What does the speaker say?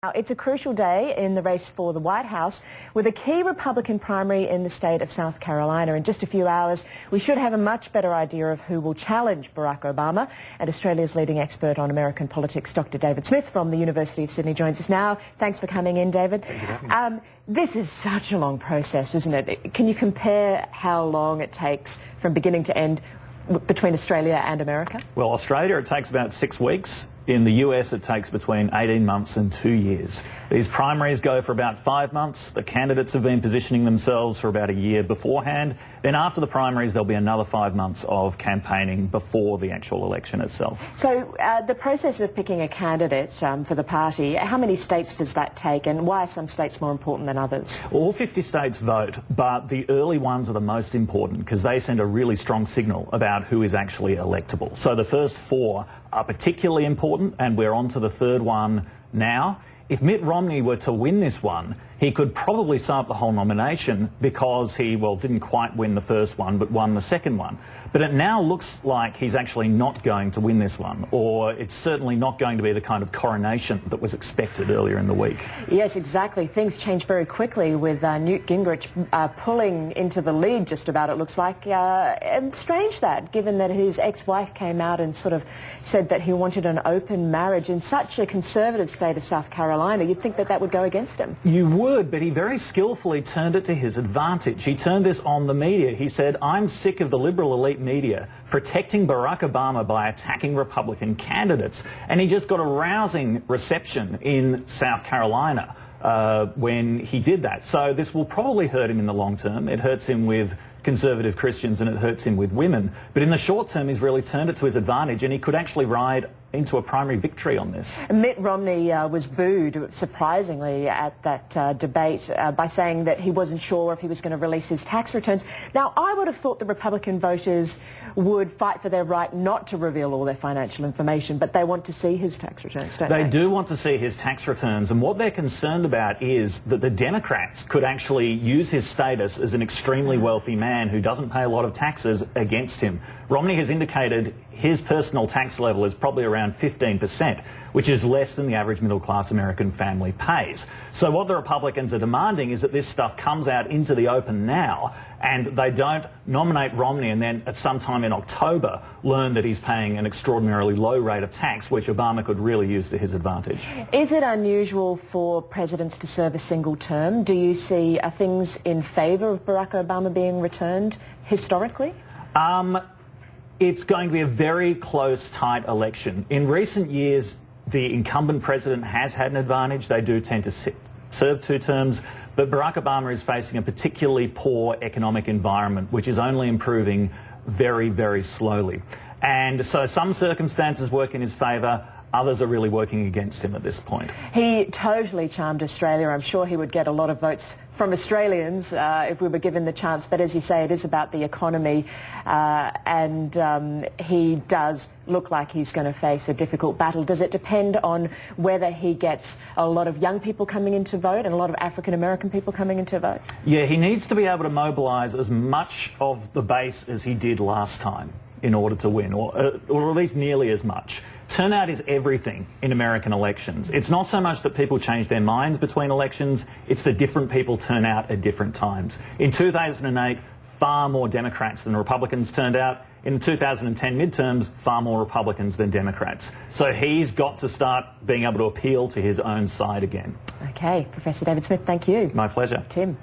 Now, it's a crucial day in the race for the White House with a key Republican primary in the state of South Carolina. In just a few hours, we should have a much better idea of who will challenge Barack Obama. And Australia's leading expert on American politics, Dr. David Smith from the University of Sydney, joins us now. Thanks for coming in, David. This is such a long process, isn't it? Can you compare how long it takes from beginning to end between Australia and America? Well, Australia, it takes about 6 weeks. In the US, it takes between 18 months and 2 years. These primaries go for about 5 months. The candidates have been positioning themselves for about a year beforehand. Then after the primaries, there'll be another 5 months of campaigning before the actual election itself. So the process of picking a candidate for the party, how many states does that take, and why are some states more important than others? All 50 states vote, but the early ones are the most important because they send a really strong signal about who is actually electable. So the first 4 are particularly important, and we're on to the third one now. If Mitt Romney were to win this one, he could probably sum up the whole nomination because he, well, didn't quite win the first one, but won the second one. But it now looks like he's actually not going to win this one, or it's certainly not going to be the kind of coronation that was expected earlier in the week. Yes, exactly. Things change very quickly with Newt Gingrich pulling into the lead just about, it looks like. Strange that, given that his ex-wife came out and sort of said that he wanted an open marriage in such a conservative state of South Carolina. You'd think that that would go against him. You would, but he very skillfully turned it to his advantage. He turned this on the media. He said, "I'm sick of the liberal elite media protecting Barack Obama by attacking Republican candidates." And he just got a rousing reception in South Carolina when he did that. So this will probably hurt him in the long term. It hurts him with conservative Christians and it hurts him with women. But in the short term, he's really turned it to his advantage, and he could actually ride into a primary victory on this. Mitt Romney was booed, surprisingly, at that debate by saying that he wasn't sure if he was going to release his tax returns. Now, I would have thought the Republican voters would fight for their right not to reveal all their financial information, but they want to see his tax returns, don't they? They do want to see his tax returns, and what they're concerned about is that the Democrats could actually use his status as an extremely wealthy man who doesn't pay a lot of taxes against him. Romney has indicated his personal tax level is probably around 15%, which is less than the average middle-class American family pays. So what the Republicans are demanding is that this stuff comes out into the open now, and they don't nominate Romney and then at some time in October learn that he's paying an extraordinarily low rate of tax, which Obama could really use to his advantage. Is it unusual for presidents to serve a single term? Do you see things in favour of Barack Obama being returned historically? It's going to be a very close, tight election. In recent years, the incumbent president has had an advantage. They do tend to serve 2 terms. But Barack Obama is facing a particularly poor economic environment, which is only improving very, very slowly. And so some circumstances work in his favour. Others are really working against him at this point. He totally charmed Australia. I'm sure he would get a lot of votes from Australians if we were given the chance. But as you say, it is about the economy, and he does look like he's going to face a difficult battle. Does it depend on whether he gets a lot of young people coming in to vote and a lot of African-American people coming in to vote? Yeah, he needs to be able to mobilise as much of the base as he did last time in order to win, or at least nearly as much. Turnout is everything in American elections. It's not so much that people change their minds between elections, it's that different people turn out at different times. In 2008, far more Democrats than Republicans turned out. In the 2010 midterms, far more Republicans than Democrats. So he's got to start being able to appeal to his own side again. Okay, Professor David Smith, thank you. My pleasure. Tim.